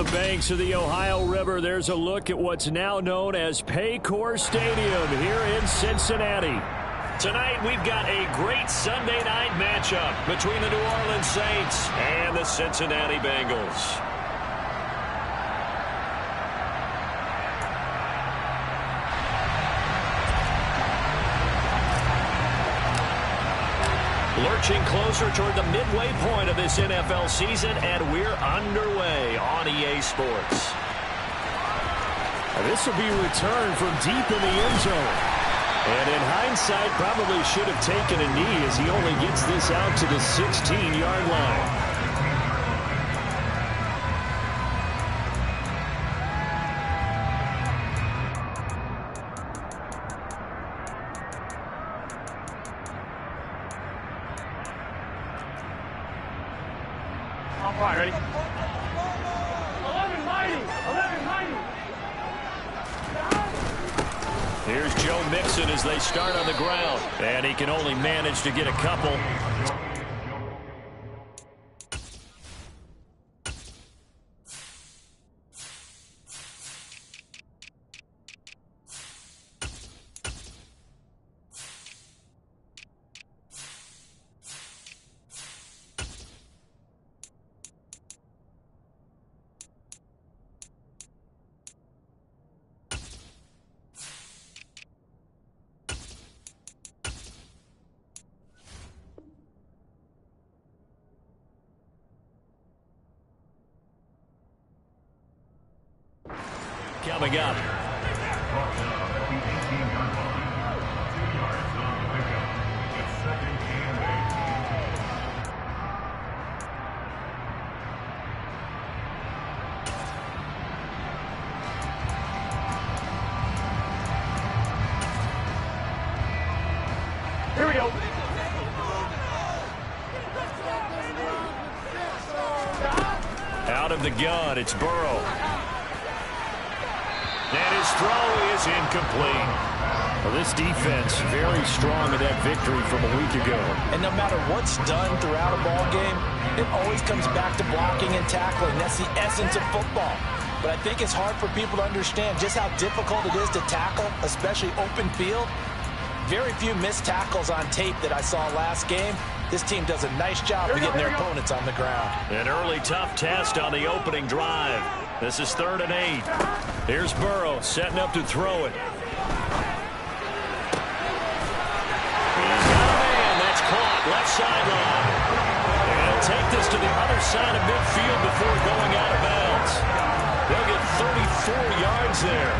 the banks of the Ohio River, there's a look at what's now known as Paycor Stadium here in Cincinnati. Tonight, we've got a great Sunday night matchup between the New Orleans Saints and the Cincinnati Bengals. Lurching closer toward the midway point of this NFL season, and we're underway on EA Sports. This will be a return from deep in the end zone. And in hindsight, probably should have taken a knee as he only gets this out to the 16-yard line. All right, ready? 11 mighty. Here's Joe Mixon as they start on the ground. And he can only manage to get a couple. Coming up. Here we go. Out of the gun, it's Burrow. And his throw is incomplete. Well, this defense very strong in that victory from a week ago. And no matter what's done throughout a ball game, it always comes back to blocking and tackling. That's the essence of football. But I think it's hard for people to understand just how difficult it is to tackle, especially open field. Very few missed tackles on tape that I saw last game. This team does a nice job of getting their opponents on the ground. An early tough test on the opening drive. This is 3rd and 8. Here's Burrow setting up to throw it. He's got a man. That's caught. Left sideline. And he'll take this to the other side of midfield before going out of bounds. They'll get 34 yards there.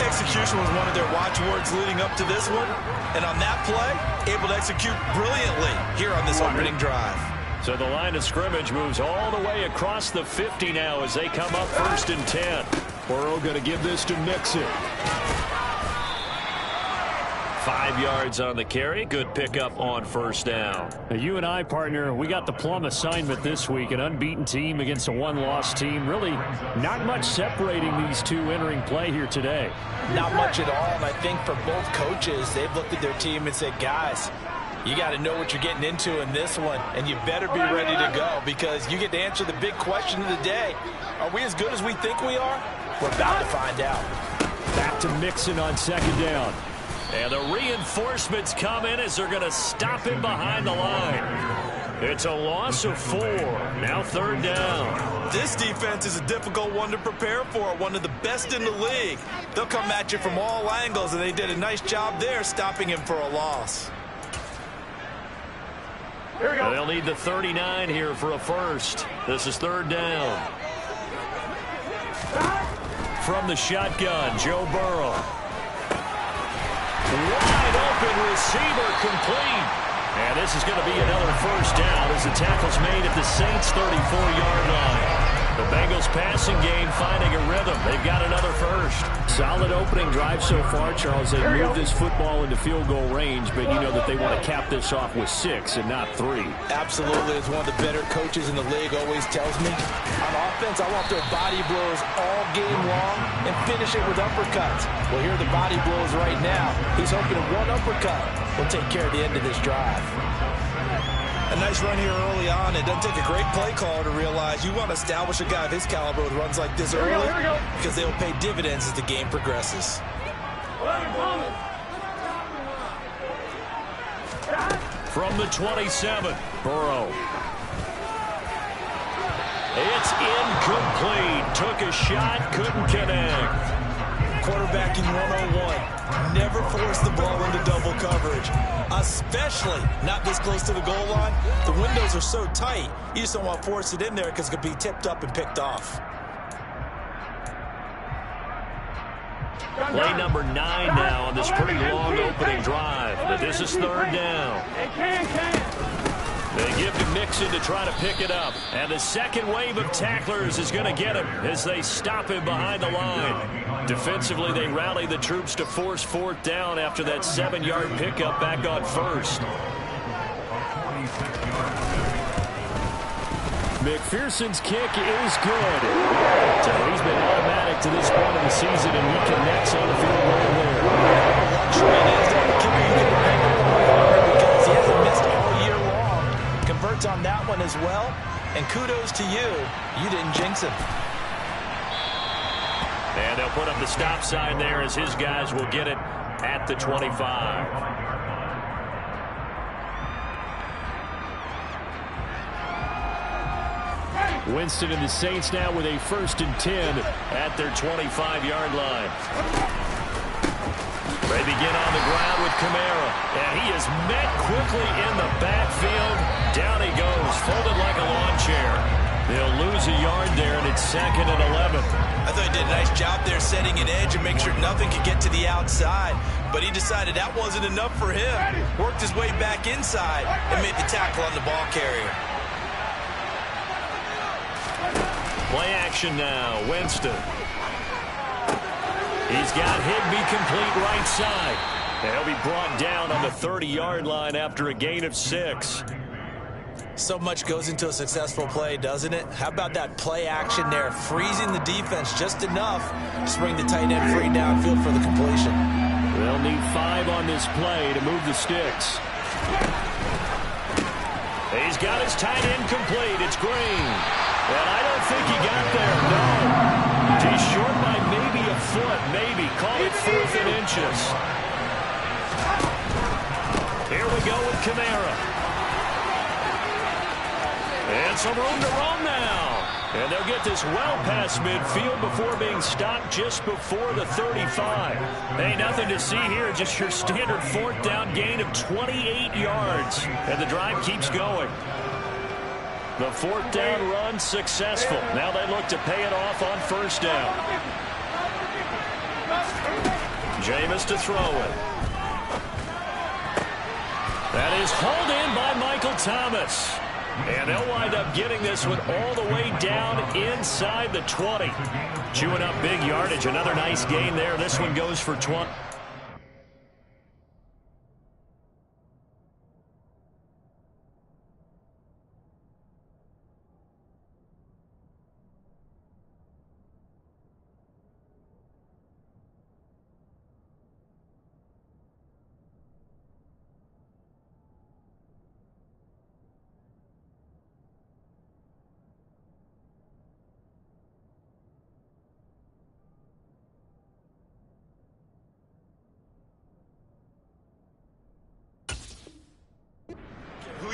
Execution was one of their watchwords leading up to this one. And on that play, able to execute brilliantly here on this opening drive. So the line of scrimmage moves all the way across the 50 now as they come up 1st and 10. Burrow going to give this to Mixon. 5 yards on the carry. Good pickup on 1st down. Now, you and I, partner, we got the plum assignment this week. An unbeaten team against a one-loss team. Really not much separating these two entering play here today. Not much at all, and I think for both coaches, they've looked at their team and said, guys, you got to know what you're getting into in this one, and you better be ready to go because you get to answer the big question of the day. Are we as good as we think we are? We're about to find out. Back to Mixon on 2nd down. And the reinforcements come in as they're going to stop him behind the line. It's a loss of 4. Now 3rd down. This defense is a difficult one to prepare for, one of the best in the league. They'll come at you from all angles, and they did a nice job there stopping him for a loss. Here we go. They'll need the 39 here for a first. This is 3rd down. From the shotgun, Joe Burrow. Wide open receiver complete. And this is going to be another 1st down as the tackle's made at the Saints' 34-yard line. The Bengals passing game finding a rhythm. They've got another first. Solid opening drive so far, Charles. They moved this football into field goal range, but you know that they want to cap this off with 6 and not 3. Absolutely. As one of the better coaches in the league always tells me, on offense, I want their body blows all game long and finish it with uppercuts. Well, here are the body blows right now. He's hoping that one uppercut will take care of the end of this drive. A nice nice run here early on. It doesn't take a great play caller to realize you want to establish a guy of his caliber with runs like this early because they will pay dividends as the game progresses. From the 27, Burrow. It's incomplete. Took a shot, couldn't connect. Quarterbacking 101. Never force the ball into double coverage, especially not this close to the goal line. The windows are so tight, you just don't want to force it in there because it could be tipped up and picked off. Play number 9 now on this pretty long opening drive. But this is third down. They give to Mixon to try to pick it up. And the second wave of tacklers is going to get him as they stop him behind the line. Defensively, they rally the troops to force fourth down after that 7-yard pickup back on first. McPherson's kick is good. So he's been automatic to this point of the season, and he connects on the field goal there. Luxury it is to have a kicker you can depend on because he hasn't missed all year long. Converts on that one as well, and kudos to you. You didn't jinx him. And they'll put up the stop sign there as his guys will get it at the 25. Winston and the Saints now with a 1st and 10 at their 25-yard line. They begin on the ground with Kamara, and he is met quickly in the backfield. Down he goes, folded like a lawn chair. They'll lose a yard there, and it's 2nd and 11. I thought he did a nice job there setting an edge and make sure nothing could get to the outside. But he decided that wasn't enough for him. Worked his way back inside and made the tackle on the ball carrier. Play action now, Winston. He's got Higbee complete right side. He'll be brought down on the 30-yard line after a gain of 6. So much goes into a successful play, doesn't it? How about that play action there, freezing the defense just enough to bring the tight end free downfield for the completion. They'll need 5 on this play to move the sticks. He's got his tight end complete. It's Green. And I don't think he got there, no. He's short by maybe a foot, maybe. Call it 4th and inches. Here we go with Kamara. And some room to roam now. And they'll get this well past midfield before being stopped just before the 35. Hey, nothing to see here, just your standard 4th down gain of 28 yards. And the drive keeps going. The 4th down run successful. Now they look to pay it off on 1st down. Jameis to throw it. That is hauled in by Michael Thomas. And they'll wind up getting this one all the way down inside the 20. Chewing up big yardage. Another nice gain there. This one goes for 20.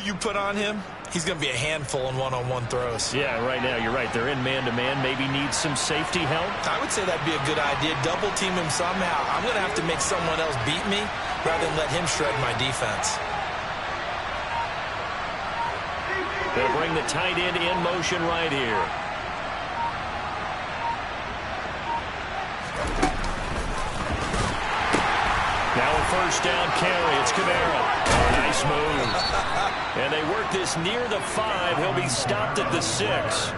You put on him, he's going to be a handful in one-on-one throws. Yeah, right now, you're right. They're in man-to-man. Maybe need some safety help. I would say that'd be a good idea. Double team him somehow. I'm going to have to make someone else beat me rather than let him shred my defense. They'll bring the tight end in motion right here. Now a 1st down carry. It's Kamara. Nice move. And they work this near the 5. He'll be stopped at the 6.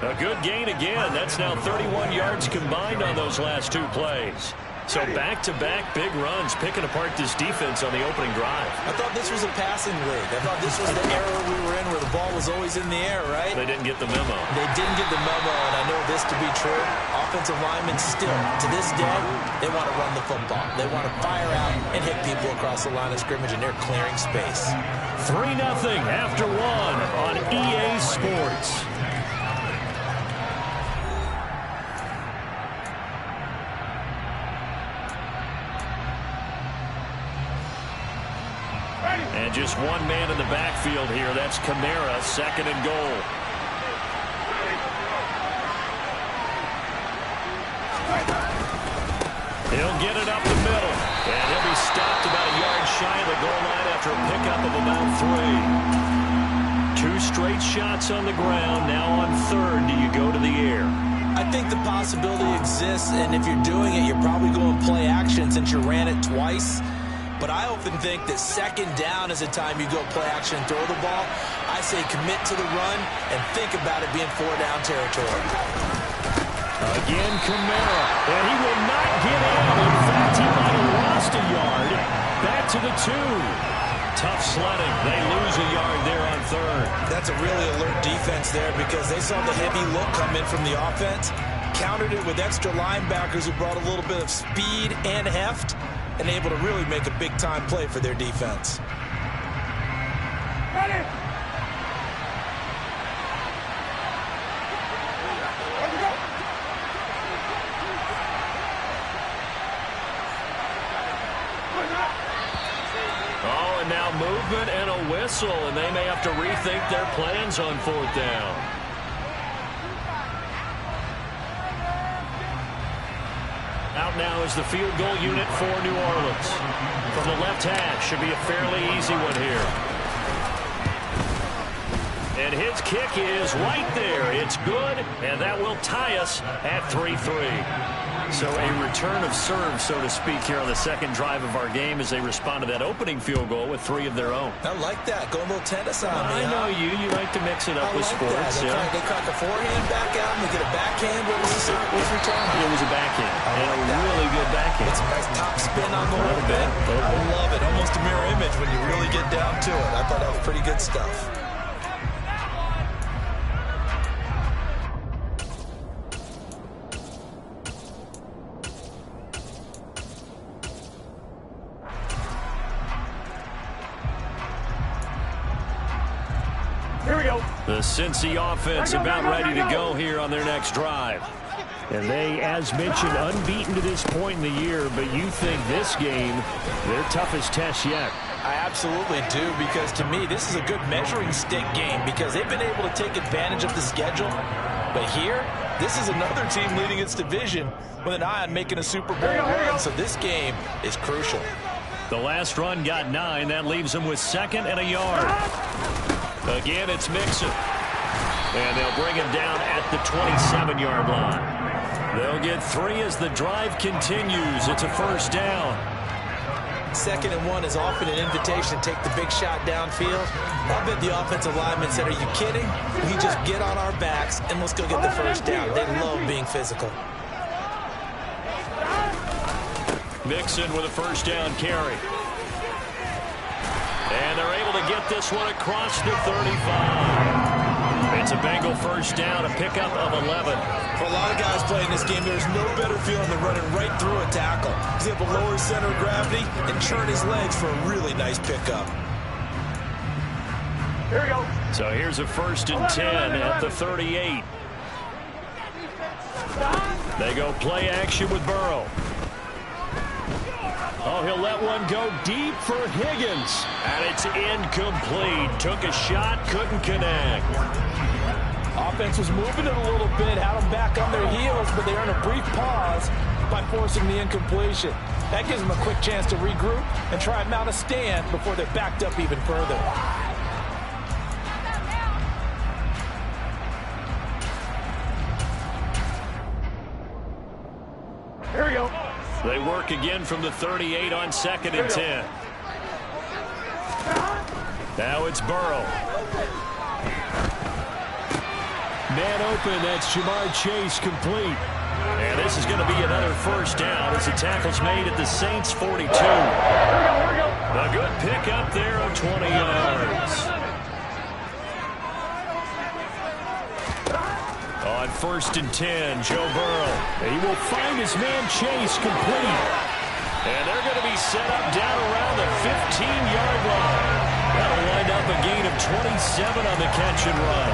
A good gain again. That's now 31 yards combined on those last 2 plays. So back-to-back big runs, picking apart this defense on the opening drive. I thought this was a passing league. I thought this was the era we were in where the ball was always in the air, right? They didn't get the memo. They didn't get the memo, and I know this to be true. Offensive linemen still, to this day, they want to run the football. They want to fire out and hit people across the line of scrimmage, and they're clearing space. 3-0 after one on EA Sports. And just one man in the backfield here. That's Kamara, 2nd and goal. He'll get it up the middle. And he'll be stopped about a yard shy of the goal line after a pickup of about 3. 2 straight shots on the ground. Now on 3rd, do you go to the air? I think the possibility exists, and if you're doing it, you're probably going play action since you ran it twice. But I often think that 2nd down is a time you go play action and throw the ball. I say commit to the run and think about it being 4-down territory. Again, Kamara, and he will not get in. In fact, he might have lost a yard. Back to the 2. Tough sledding. They lose a yard there on 3rd. That's a really alert defense there because they saw the heavy look come in from the offense, countered it with extra linebackers who brought a little bit of speed and heft, and able to really make a big-time play for their defense. Ready. Oh, and now movement and a whistle, and they may have to rethink their plans on 4th down. Out now is the field goal unit for New Orleans. From the left hash, should be a fairly easy one here. And his kick is right there. It's good, and that will tie us at 3-3. So a return of serve, so to speak, here on the 2nd drive of our game as they respond to that opening field goal with 3 of their own. I like that. Go a little tennis on me. I know you. You like to mix it up with sports. That. They crack a forehand back out and they get a backhand. What was his return? It was a backhand. And a really good backhand. It's a nice top spin on the whole bit. I love it. Almost a mirror image when you really get down to it. I thought that was pretty good stuff. Here we go. The Cincy offense about ready to go here on their next drive. And they, as mentioned, unbeaten to this point in the year, but you think this game, their toughest test yet. I absolutely do, because to me, this is a good measuring stick game because they've been able to take advantage of the schedule. But here, this is another team leading its division with an eye on making a Super Bowl run, so this game is crucial. The last run got 9. That leaves them with 2nd and a yard. Again, it's Mixon. And they'll bring him down at the 27-yard line. They'll get 3 as the drive continues. It's a 1st down. 2nd and 1 is often an invitation to take the big shot downfield. I bet the offensive lineman said, are you kidding? We just get on our backs and let's go get the 1st down. They love being physical. Mixon with a 1st down carry. And they're able to get this one across the 35. It's a Bengal 1st down, a pickup of 11. For a lot of guys playing this game, there's no better feeling than running right through a tackle. He's able to lower his center of gravity and churn his legs for a really nice pickup. Here we go. So here's a 1st and 10 at the 38. They go play action with Burrow. Oh, he'll let one go deep for Higgins. And it's incomplete. Took a shot, couldn't connect. Offense was moving it a little bit, had them back on their heels, but they earned a brief pause by forcing the incompletion. That gives them a quick chance to regroup and try and mount a stand before they're backed up even further. Here we go. They work again from the 38 on 2nd and 10. Now it's Burrow. Man open, that's Jamar Chase complete. And this is going to be another 1st down as the tackle's made at the Saints 42. A good pickup there of 20 yards. On 1st and 10, Joe Burrow. He will find his man Chase complete. And they're going to be set up down around the 15-yard line. That'll wind up a gain of 27 on the catch and run.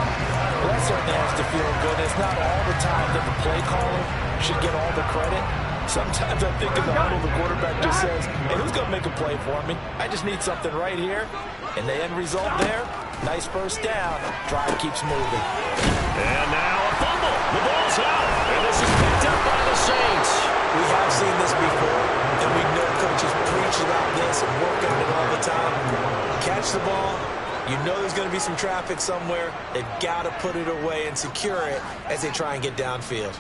Well, that certainly has to feel good. It's not all the time that the play caller should get all the credit. Sometimes I think in the huddle, the quarterback just says, hey, who's going to make a play for me? I just need something right here. And the end result there, nice first down. Drive keeps moving. And now a fumble. The ball's out. And this is picked up by the Saints. We have seen this before, and we know coaches preach about this and work on it all the time. Catch the ball. You know there's going to be some traffic somewhere. They've got to put it away and secure it as they try and get downfield.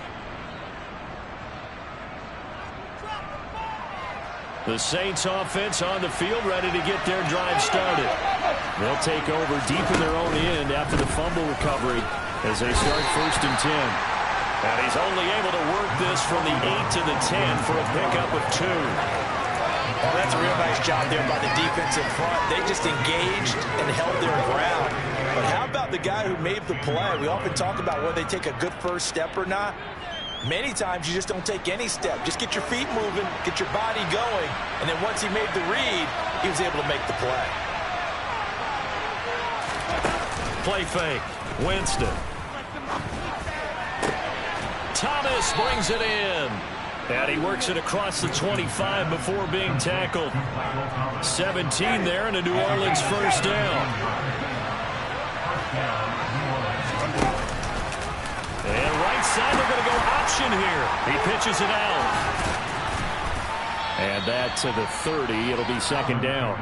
The Saints offense on the field, ready to get their drive started. They'll take over deep in their own end after the fumble recovery as they start 1st and 10. And he's only able to work this from the 8 to the 10 for a pickup of 2. Oh, that's a real nice job there by the defense in front. They just engaged and held their ground. But how about the guy who made the play? We often talk about whether they take a good first step or not. Many times you just don't take any step. Just get your feet moving, get your body going, and then once he made the read, he was able to make the play. Play fake. Winston. Thomas brings it in. And he works it across the 25 before being tackled. 17 there and a New Orleans first down. And right side, they're going to go option here. He pitches it out. And that to the 30. It'll be 2nd down.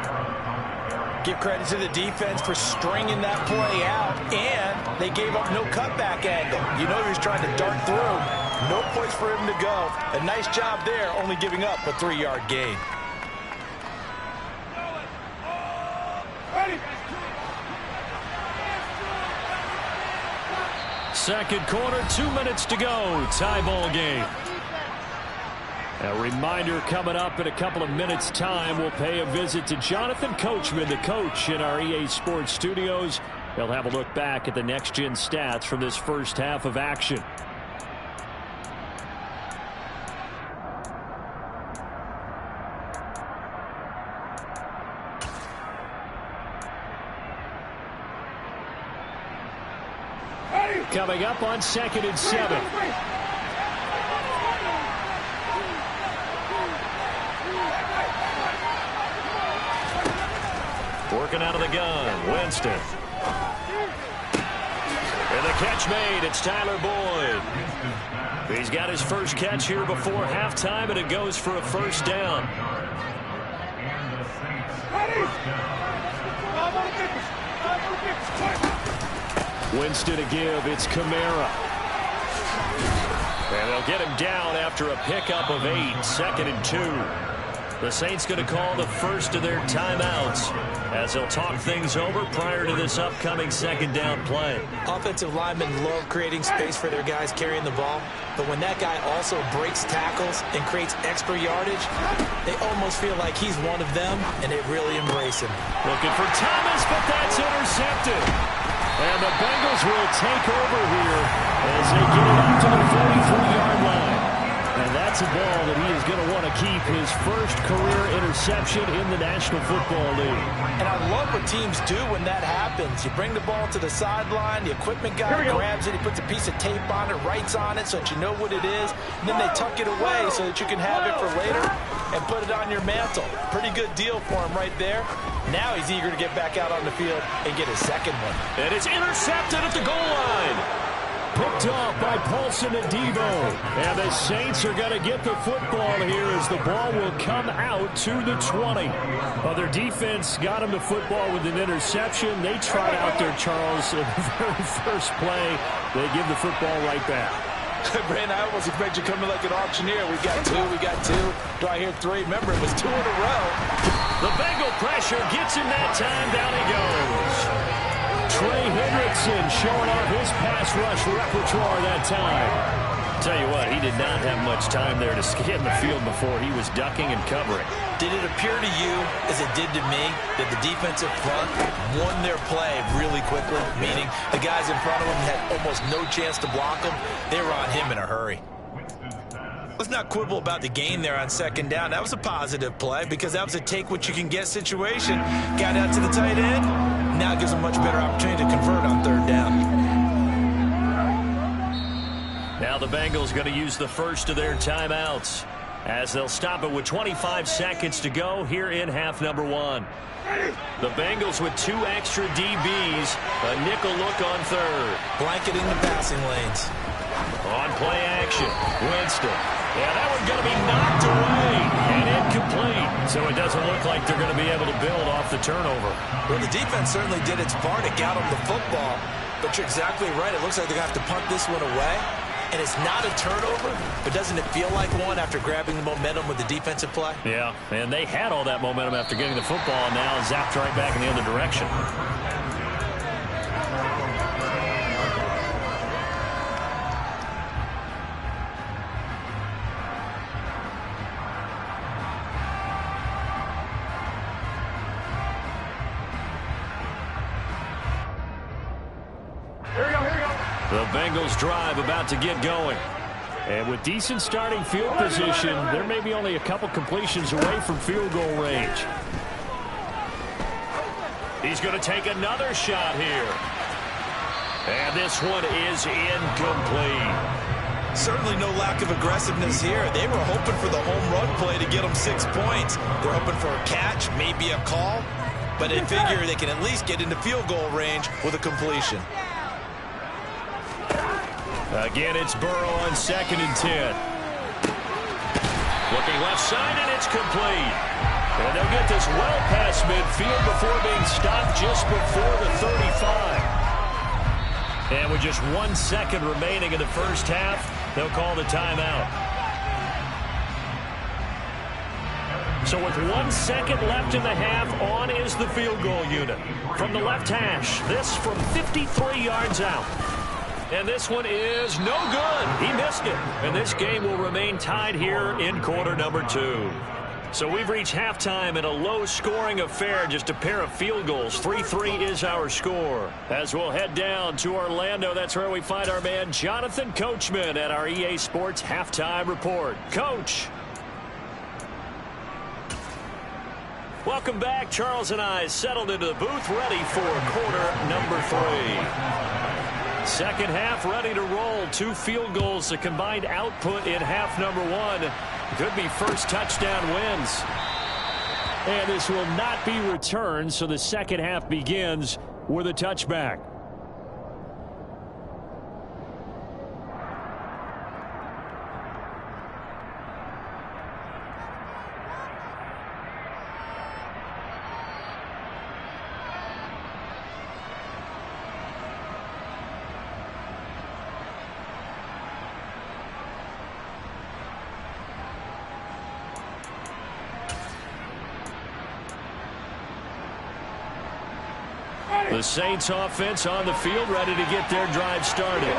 Give credit to the defense for stringing that play out, and they gave up no cutback angle. You know he was trying to dart through. No place for him to go. A nice job there, only giving up a 3-yard gain. Second quarter, 2 minutes to go. Tie ball game. A reminder coming up in a couple of minutes' time. We'll pay a visit to Jonathan Coachman, the coach in our EA Sports studios. They'll have a look back at the next-gen stats from this first half of action. Coming up on 2nd and 7. Working out of the gun, Winston. And the catch made, it's Tyler Boyd. He's got his first catch here before halftime, and it goes for a first down. Winston to give, it's Kamara. And they'll get him down after a pickup of 8, 2nd and 2. The Saints going to call the first of their timeouts as they'll talk things over prior to this upcoming 2nd down play. Offensive linemen love creating space for their guys carrying the ball, but when that guy also breaks tackles and creates extra yardage, they almost feel like he's one of them, and they really embrace him. Looking for Thomas, but that's intercepted. And the Bengals will take over here as they get it up to the 43-yard line. And that's a ball that he is going to want to keep, his first career interception in the National Football League. And I love what teams do when that happens. You bring the ball to the sideline, the equipment guy grabs it, he puts a piece of tape on it, writes on it so that you know what it is, and then they tuck it away so that you can have it for later and put it on your mantle. Pretty good deal for him right there. Now he's eager to get back out on the field and get his second one. And it's intercepted at the goal line. Picked off by Paulson Adebo. And the Saints are going to get the football here as the ball will come out to the 20. Well, their defense got them the football with an interception. They trot out there, Charles, in the very first play. They give the football right back. Brandon, I almost expect you coming like an auctioneer. We got 2, we got 2. Do I hear 3? Remember, it was 2 in a row. The Bengal pressure gets him that time. Down he goes. Trey Hendrickson showing off his pass rush repertoire that time. Tell you what, he did not have much time there to scan the field before he was ducking and covering. Did it appear to you, as it did to me, that the defensive front won their play really quickly? Meaning the guys in front of him had almost no chance to block him. They were on him in a hurry. Let's not quibble about the gain there on second down. That was a positive play because that was a take-what-you-can-get situation. Got out to the tight end. Now it gives them a much better opportunity to convert on third down. Now the Bengals going to use the first of their timeouts as they'll stop it with 25 seconds to go here in half number 1. The Bengals with 2 extra DBs. A nickel look on third. Blanketing the passing lanes. On play action, Winston. Yeah, that one's going to be knocked away and incomplete. So it doesn't look like they're going to be able to build off the turnover. Well, the defense certainly did its part. It got them the football. But you're exactly right. It looks like they're going to have to punt this one away. And it's not a turnover, but doesn't it feel like one after grabbing the momentum with the defensive play? Yeah, and they had all that momentum after getting the football, and now zapped right back in the other direction. The Bengals drive about to get going. And with decent starting field position, there may be only a couple completions away from field goal range. He's going to take another shot here. And this one is incomplete. Certainly no lack of aggressiveness here. They were hoping for the home run play to get them 6 points. They're hoping for a catch, maybe a call. But they figure they can at least get into field goal range with a completion. Again, it's Burrow on 2nd and 10. Looking left side, and it's complete. And they'll get this well past midfield before being stopped just before the 35. And with just 1 second remaining in the first half, they'll call the timeout. So with 1 second left in the half, on is the field goal unit. From the left hash, this from 53 yards out. And this one is no good. He missed it. And this game will remain tied here in quarter number 2. So we've reached halftime in a low-scoring affair, just a pair of field goals. 3-3 is our score. As we'll head down to Orlando, that's where we find our man Jonathan Coachman at our EA Sports Halftime Report. Coach. Welcome back. Charles and I settled into the booth, ready for quarter number 3. Second half ready to roll. 2 field goals, the combined output in half number 1. Could be first touchdown wins. And this will not be returned, so the second half begins with a touchback. The Saints offense on the field, ready to get their drive started.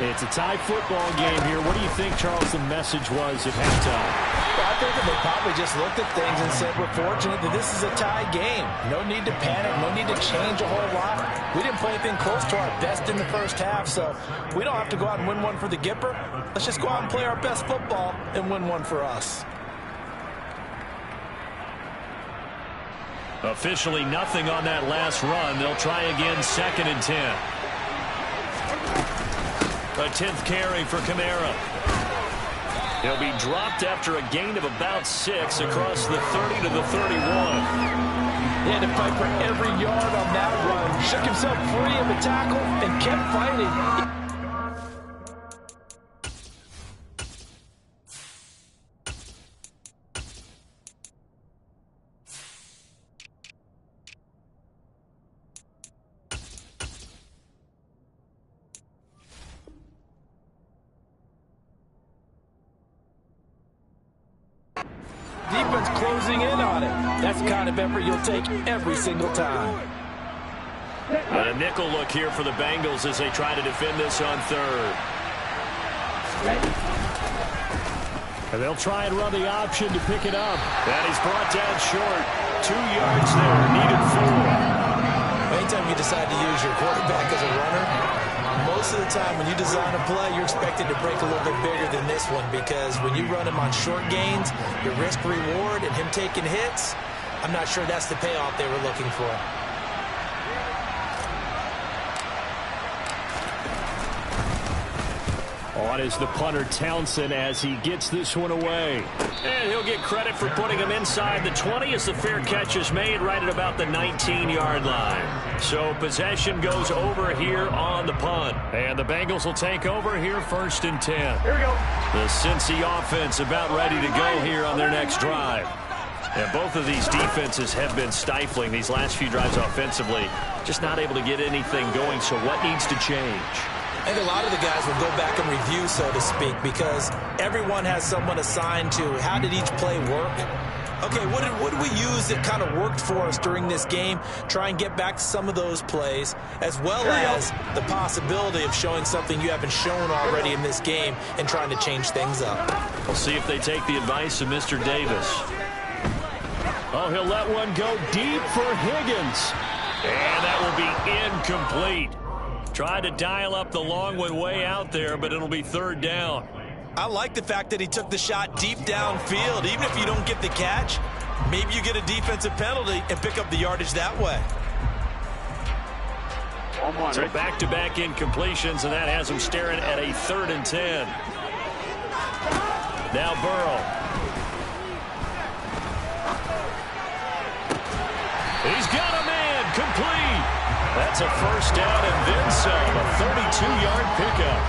It's a tie football game here. What do you think, Charles, the message was at halftime? Well, I think that they probably just looked at things and said, we're fortunate that this is a tie game. No need to panic, no need to change a whole lot. We didn't play anything close to our best in the first half, so we don't have to go out and win one for the Gipper. Let's just go out and play our best football and win one for us. Officially nothing on that last run. They'll try again 2nd and 10. A 10th carry for Kamara. He'll be dropped after a gain of about 6 across the 30 to the 31. He had to fight for every yard on that run. Shook himself free of the tackle and kept fighting. Defense closing in on it. That's the kind of effort you'll take every single time. And a nickel look here for the Bengals as they try to defend this on third. And they'll try and run the option to pick it up. And he's brought down short. 2 yards there, needed 4. Anytime you decide to use your quarterback as a runner, most most of the time when you design a play, you're expected to break a little bit bigger than this one, because when you run him on short gains, your risk-reward and him taking hits, I'm not sure that's the payoff they were looking for. On is the punter, Townsend, as he gets this one away. And he'll get credit for putting him inside the 20 as the fair catch is made right at about the 19-yard line. So possession goes over here on the punt. And the Bengals will take over here, 1st and 10. Here we go. The Cincy offense about ready to go here on their next drive. And both of these defenses have been stifling these last few drives offensively. Just not able to get anything going, so what needs to change? I think a lot of the guys will go back and review, so to speak, because everyone has someone assigned to how did each play work. Okay, what did we use that kind of worked for us during this game? Try and get back to some of those plays, as well as the possibility of showing something you haven't shown already in this game and trying to change things up. We'll see if they take the advice of Mr. Davis. Oh, he'll let one go deep for Higgins. And that will be incomplete. Tried to dial up the long one way out there, but it'll be 3rd down. I like the fact that he took the shot deep downfield. Even if you don't get the catch, maybe you get a defensive penalty and pick up the yardage that way. So back-to-back incompletions, and that has him staring at a 3rd and 10. Now Burrow. He's got a man, complete. That's a 1st down and then some, a 32-yard pickup.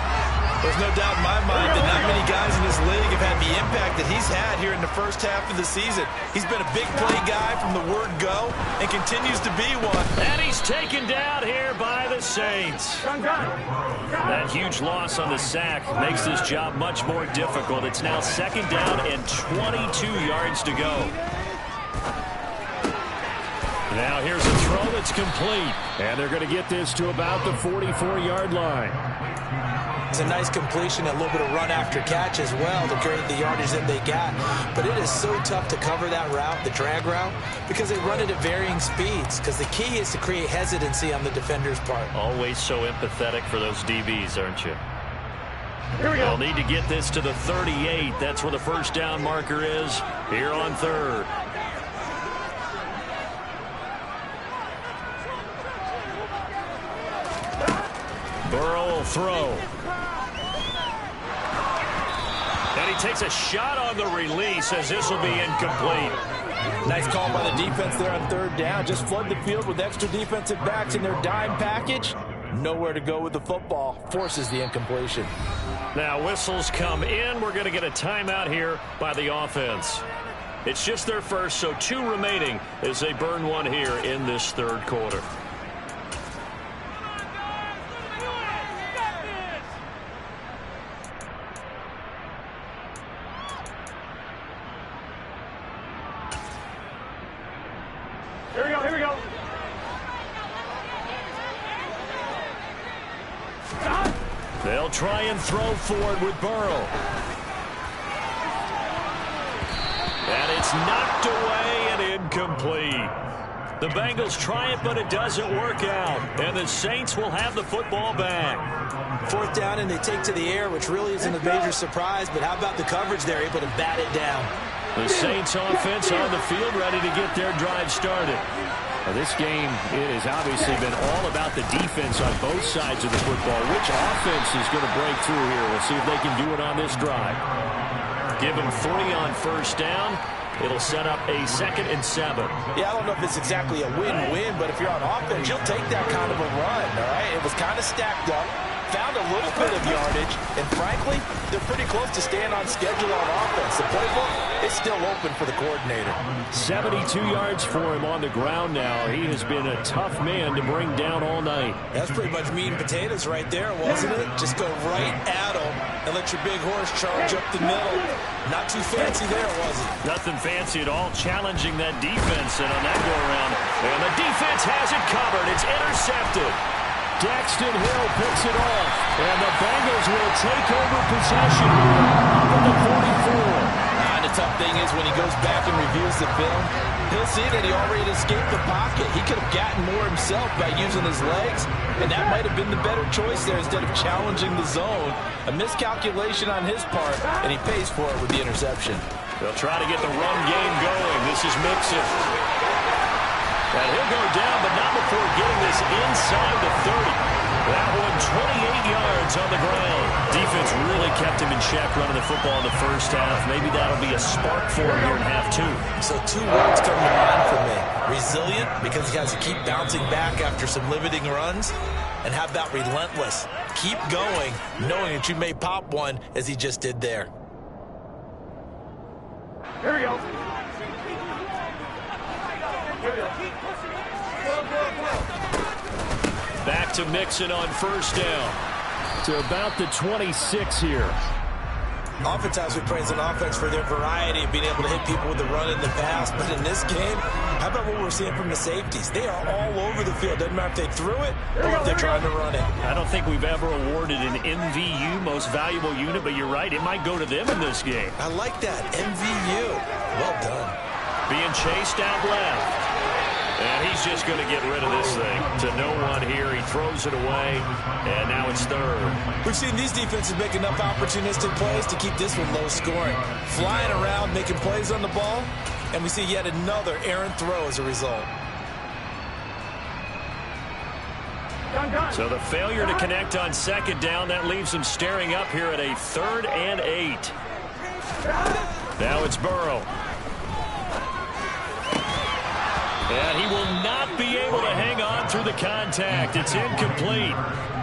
There's no doubt in my mind that not many guys in this league have had the impact that he's had here in the first half of the season. He's been a big play guy from the word go and continues to be one. And he's taken down here by the Saints. That huge loss on the sack makes this job much more difficult. It's now 2nd down and 22 yards to go. Now here's a throw that's complete. And they're going to get this to about the 44-yard line. It's a nice completion, a little bit of run after catch as well to create the yardage that they got. But it is so tough to cover that route, the drag route, because they run it at varying speeds. Because the key is to create hesitancy on the defender's part. Always so empathetic for those DBs, aren't you? Here we go. They'll need to get this to the 38. That's where the 1st down marker is here on 3rd. Burrow will throw. And he takes a shot on the release as this will be incomplete. Nice call by the defense there on 3rd down. Just flood the field with extra defensive backs in their dime package. Nowhere to go with the football. Forces the incompletion. Now whistles come in. We're going to get a timeout here by the offense. It's just their first, so 2 remaining as they burn one here in this 3rd quarter. Here we go. They'll try and throw forward with Burrow. And it's knocked away and incomplete. The Bengals try it, but it doesn't work out. And the Saints will have the football back. 4th down, and they take to the air, which really isn't a major surprise. But how about the coverage there, able to bat it down? The Saints offense on the field, ready to get their drive started. Now, this game, it has obviously been all about the defense on both sides of the football. Which offense is going to break through here? We'll see if they can do it on this drive. Give them 3 on 1st down. It'll set up a 2nd and 7. Yeah, I don't know if it's exactly a win-win, but if you're on offense, you'll take that kind of a run, all right? It was kind of stacked up, found a little bit of yardage, and frankly, they're pretty close to staying on schedule on offense. The playbook is still open for the coordinator. 72 yards for him on the ground now. He has been a tough man to bring down all night. That's pretty much meat and potatoes right there, wasn't it? Just go right at him and let your big horse charge up the middle. Not too fancy there, was it? Nothing fancy at all, challenging that defense, and on that go-around, and the defense has it covered. It's intercepted. Daxton Hill picks it off, and the Bengals will take over possession here at the 44. And to tough thing is when he goes back and reviews the film, he'll see that he already escaped the pocket. He could have gotten more himself by using his legs, and that might have been the better choice there instead of challenging the zone. A miscalculation on his part, and he pays for it with the interception. They'll try to get the run game going. This is Mixon. And he'll go down, but not before getting this inside the 30. That one 28 yards on the ground. Defense really kept him in check running the football in the first half. Maybe that'll be a spark for him here in half two. So 2 words come to mind for me. Resilient, because he has to keep bouncing back after some limiting runs. And how about relentless? Keep going, knowing that you may pop one as he just did there. Here we go. Back to Mixon on first down. To about the 26 here. Oftentimes we praise an offense for their variety of being able to hit people with the run in the pass. But in this game, how about what we're seeing from the safeties? They are all over the field. Doesn't matter if they threw it or if they're trying to run it. I don't think we've ever awarded an MVU, most valuable unit, but you're right, it might go to them in this game. I like that. MVU. Well done. Being chased out left. And he's just going to get rid of this thing. To no one here. He throws it away. And now it's third. We've seen these defenses make enough opportunistic plays to keep this one low scoring. Flying around, making plays on the ball. And we see yet another errant throw as a result. So the failure to connect on second down, that leaves him staring up here at a 3rd and 8. Now it's Burrow. And he will not be able to hang on through the contact. It's incomplete.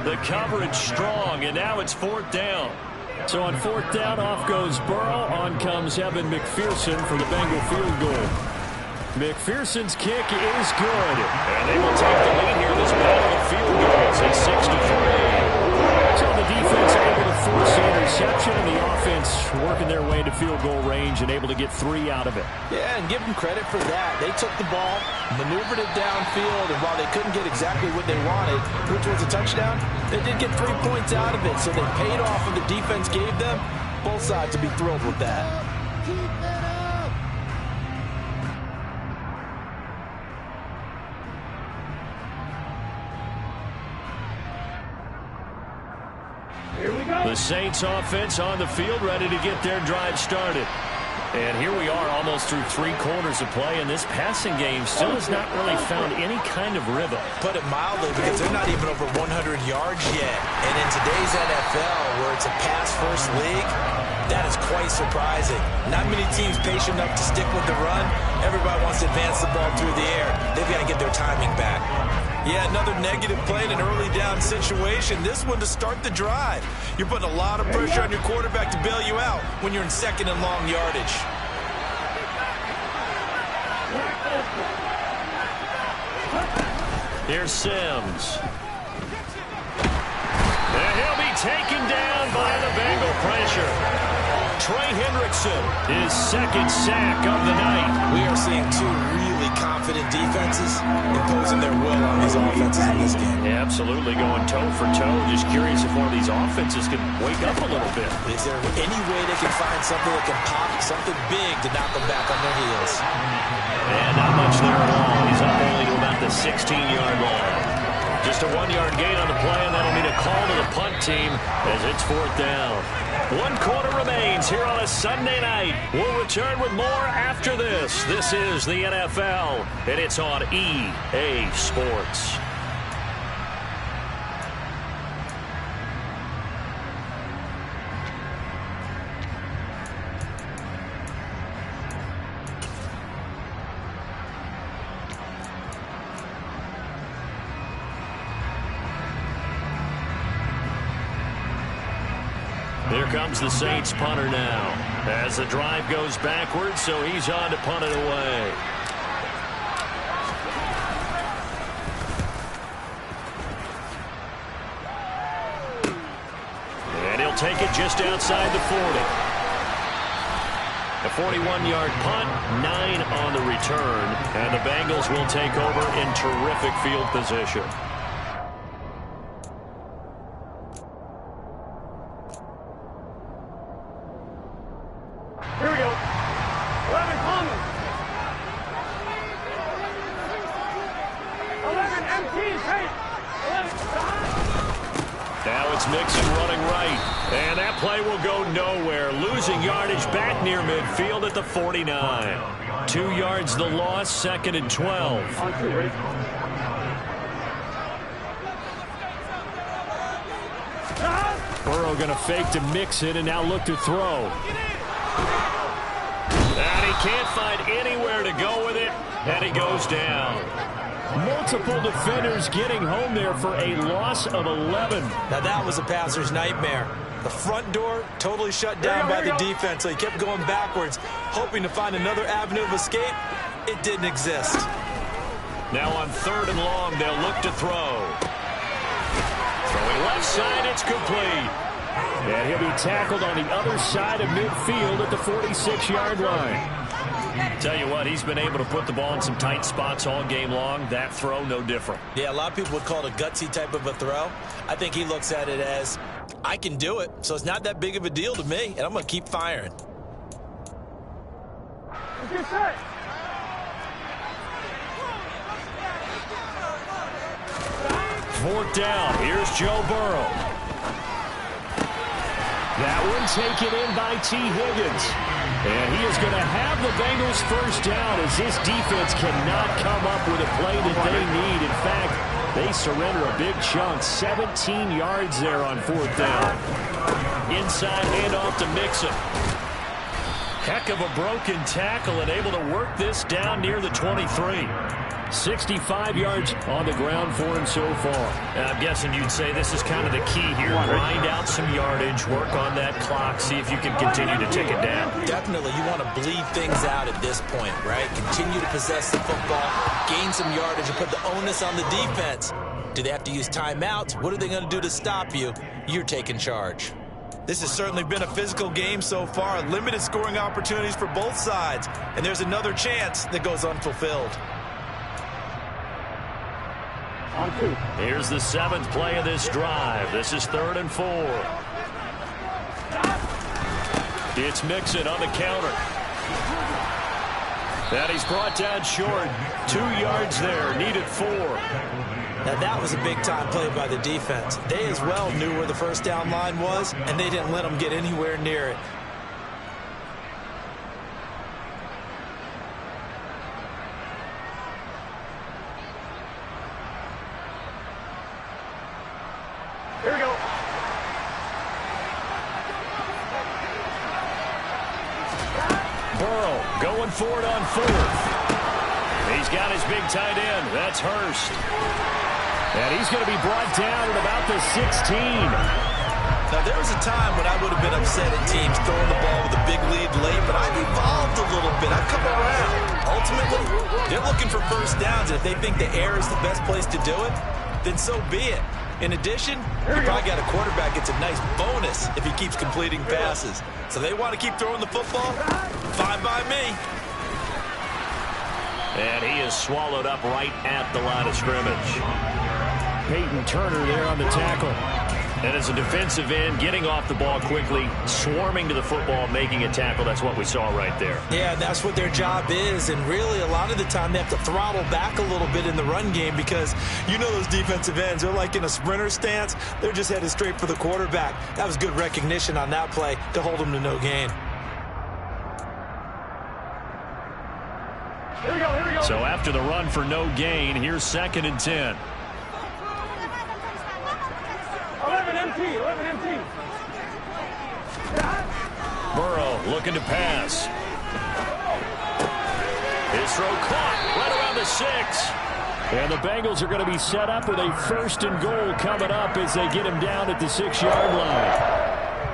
The coverage strong, and now it's 4th down. So on 4th down, off goes Burrow. On comes Evan McPherson for the Bengal field goal. McPherson's kick is good. And they will take the lead here in this battle of field goals at 6-3. So the defense able to force the interception, and the offense working their way to field goal range and able to get 3 out of it. Yeah, and give them credit for that. They took the ball, maneuvered it downfield, and while they couldn't get exactly what they wanted, which was a touchdown, they did get 3 points out of it. So they paid off what the defense gave them. Both sides will be thrilled with that. The Saints offense on the field, ready to get their drive started. And here we are almost through 3 quarters of play, and this passing game still has not really found any kind of rhythm. Put it mildly, because they're not even over 100 yards yet. And in today's NFL, where it's a pass-first league, that is quite surprising. Not many teams patient enough to stick with the run. Everybody wants to advance the ball through the air. They've got to get their timing back. Yeah, another negative play in an early down situation. This one to start the drive. You're putting a lot of pressure on your quarterback to bail you out when you're in 2nd and long yardage. Here's Sims. And he'll be taken down by the Bengal pressure. Trey Hendrickson, his 2nd sack of the night. We are seeing 2 really confident defenses imposing their will on these offenses in this game. Yeah, absolutely, going toe for toe. Just curious if one of these offenses can wake up a little bit. Is there any way they can find something that can pop, something big to knock them back on their heels? And not much there at all. He's up only to about the 16-yard line. Just a 1-yard gain on the play, and that'll mean a call to the punt team as it's 4th down. 1 quarter remains here on a Sunday night. We'll return with more after this. This is the NFL, and it's on EA Sports. Here comes the Saints punter now as the drive goes backwards, so he's on to punt it away. And he'll take it just outside the 40. A 41-yard punt, 9 on the return, and the Bengals will take over in terrific field position. Here we go. Now it's Mixon running right. And that play will go nowhere. Losing yardage back near midfield at the 49. 2 yards the loss, 2nd and 12. Burrow going to fake to Mixon and now look to throw. And he can't find anywhere to go with it. And he goes down. Multiple defenders getting home there for a loss of 11. Now that was a passer's nightmare. The front door totally shut down by the defense, so he kept going backwards, hoping to find another avenue of escape. It didn't exist. Now on 3rd and long, they'll look to throw. Throwing left side, it's complete. And he'll be tackled on the other side of midfield at the 46-yard line. Tell you what, he's been able to put the ball in some tight spots all game long. That throw, no different. Yeah, a lot of people would call it a gutsy type of a throw. I think he looks at it as, I can do it, so it's not that big of a deal to me, and I'm going to keep firing. Get set. Fourth down. Here's Joe Burrow. That one taken in by T. Higgins. And he is going to have the Bengals first down as this defense cannot come up with a play that they need. In fact, they surrender a big chunk. 17 yards there on 4th down. Inside handoff to Mixon. Heck of a broken tackle and able to work this down near the 23. 65 yards on the ground for him so far. I'm guessing you'd say this is kind of the key here. Grind out some yardage, work on that clock, see if you can continue to tick it down. Definitely, you want to bleed things out at this point, right? Continue to possess the football, gain some yardage, and put the onus on the defense. Do they have to use timeouts? What are they going to do to stop you? You're taking charge. This has certainly been a physical game so far. Limited scoring opportunities for both sides. And there's another chance that goes unfulfilled. Here's the 7th play of this drive. This is 3rd and 4. It's Mixon on the counter. And he's brought down short. 2 yards there. Needed 4. Now that was a big-time play by the defense. They as well knew where the first down line was, and they didn't let them get anywhere near it. Here we go. Burrow going for it on 4th. He's got his big tight end. That's Hurst. And he's going to be brought down at about the 16. Now, there was a time when I would have been upset at teams throwing the ball with a big lead late, but I've evolved a little bit. I've come around. Ultimately, they're looking for first downs, and if they think the air is the best place to do it, then so be it. In addition, you probably got a quarterback gets a nice bonus if he keeps completing passes. So they want to keep throwing the football? Fine by me. And he is swallowed up right at the line of scrimmage. Peyton Turner there on the tackle. And as a defensive end, getting off the ball quickly, swarming to the football, making a tackle, that's what we saw right there. Yeah, that's what their job is, and really a lot of the time they have to throttle back a little bit in the run game because you know those defensive ends, they're like in a sprinter stance, they're just headed straight for the quarterback. That was good recognition on that play to hold them to no gain. Here we go, here we go. So after the run for no gain, here's 2nd and 10. 11 empty. Burrow looking to pass. His throw caught right around the 6. And the Bengals are going to be set up with a 1st and goal coming up as they get him down at the 6-yard line.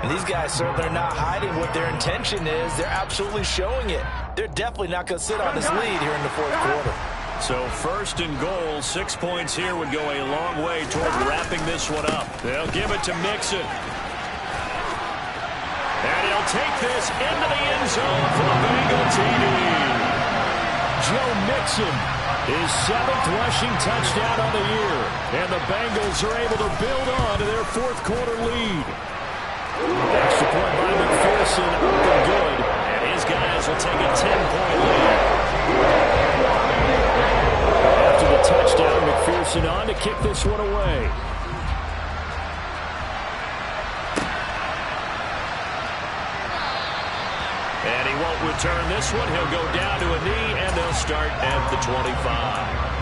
And these guys certainly are not hiding what their intention is. They're absolutely showing it. They're definitely not going to sit on this lead here in the 4th quarter. So 1st and goal, 6 points here would go a long way toward wrapping this one up. They'll give it to Mixon. And he'll take this into the end zone for the Bengal TD. Joe Mixon, his 7th rushing touchdown on the year. And the Bengals are able to build on to their 4th quarter lead. Extra point by McPherson, up and good. And his guys will take a 10-point lead. After the touchdown, McPherson on to kick this one away. won't return this one. He'll go down to a knee, and they'll start at the 25.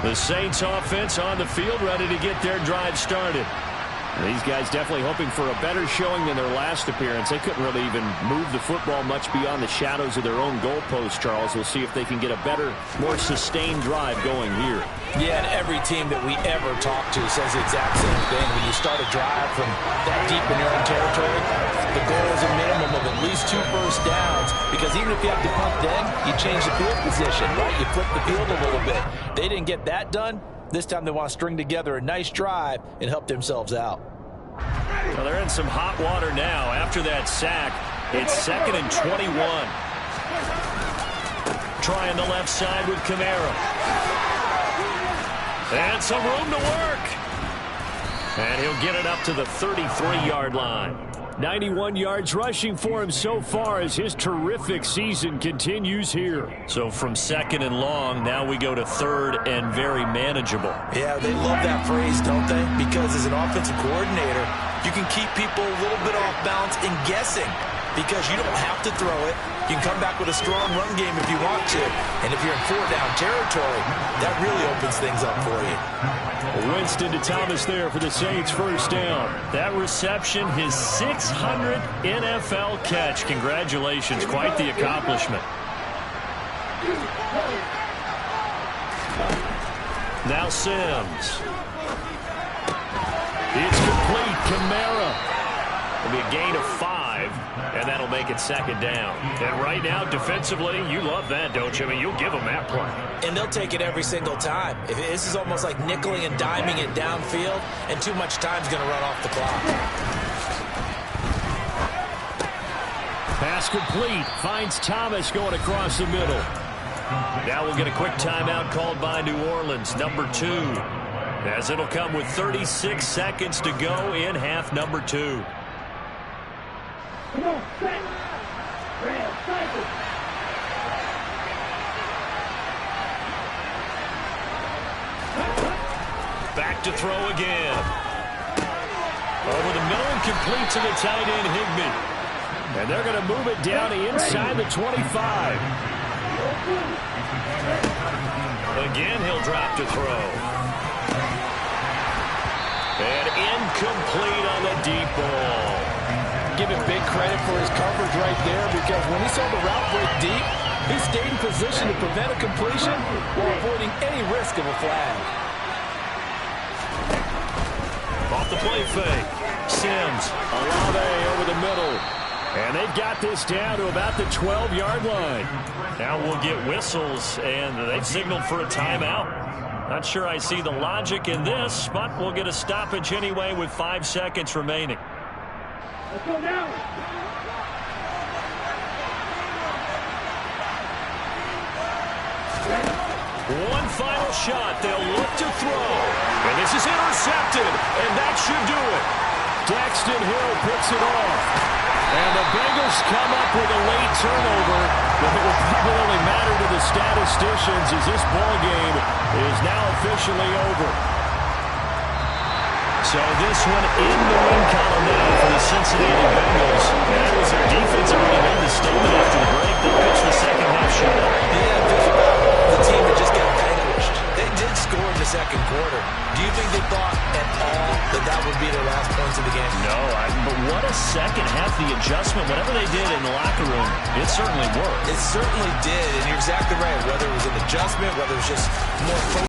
The Saints offense on the field, ready to get their drive started. These guys definitely hoping for a better showing than their last appearance. They couldn't really even move the football much beyond the shadows of their own goalpost, Charles. We'll see if they can get a better, more sustained drive going here. Yeah, and every team that we ever talk to says the exact same thing. When you start a drive from that deep in your own territory, the goal is a minimum of at least 2 first downs, because even if you have to punt then, you change the field position, right? You flip the field a little bit. They didn't get that done. This time they want to string together a nice drive and help themselves out. Well, they're in some hot water now. After that sack, it's 2nd and 21. Trying the left side with Kamara. And some room to work. And he'll get it up to the 33-yard line. 91 yards rushing for him so far as his terrific season continues here. So from 2nd and long, now we go to 3rd and very manageable. Yeah, they love that phrase, don't they? Because as an offensive coordinator, you can keep people a little bit off balance and guessing, because you don't have to throw it. You can come back with a strong run game if you want to. And if you're in 4-down territory, that really opens things up for you. Winston to Thomas there for the Saints' first down. That reception, his 600th NFL catch. Congratulations. Quite the accomplishment. Now Sims. It's complete. Kamara. It'll be a gain of 5, and that'll make it 2nd down. And right now, defensively, you love that, don't you? I mean, you'll give them that play. And they'll take it every single time. This is almost like nickeling and diming it downfield, and too much time's going to run off the clock. Pass complete. Finds Thomas going across the middle. Now we'll get a quick timeout called by New Orleans, number 2. As it'll come with 36 seconds to go in half number 2. Come on, set. Red, cycle. Back to throw again. Over the middle and complete to the tight end, Higbee. And they're going to move it down inside the 25. Again, he'll drop to throw. And incomplete on the deep ball. Give him big credit for his coverage right there, because when he saw the route break deep, he stayed in position to prevent a completion while avoiding any risk of a flag. Off the play fake. Sims, Olave over the middle. And they've got this down to about the 12-yard line. Now we'll get whistles, and they've signaled for a timeout. Not sure I see the logic in this, but we'll get a stoppage anyway with 5 seconds remaining. Let's go now. One final shot. They'll look to throw. And this is intercepted. And that should do it. Daxton Hill picks it off. And the Bengals come up with a late turnover. But it will probably only matter to the statisticians as this ball game is now officially over. So this one in the win column now for the Cincinnati Bengals. That was their defense already made the statement after the break. They'll pitch the second half shootout. Yeah, just about the team that just got vanquished. They did score in the second quarter. Do you think they thought at all that that would be their last points of the game? No, but what a second half. The adjustment, whatever they did in the locker room, it certainly worked. It certainly did, and you're exactly right. Whether it was an adjustment, whether it was just more focus.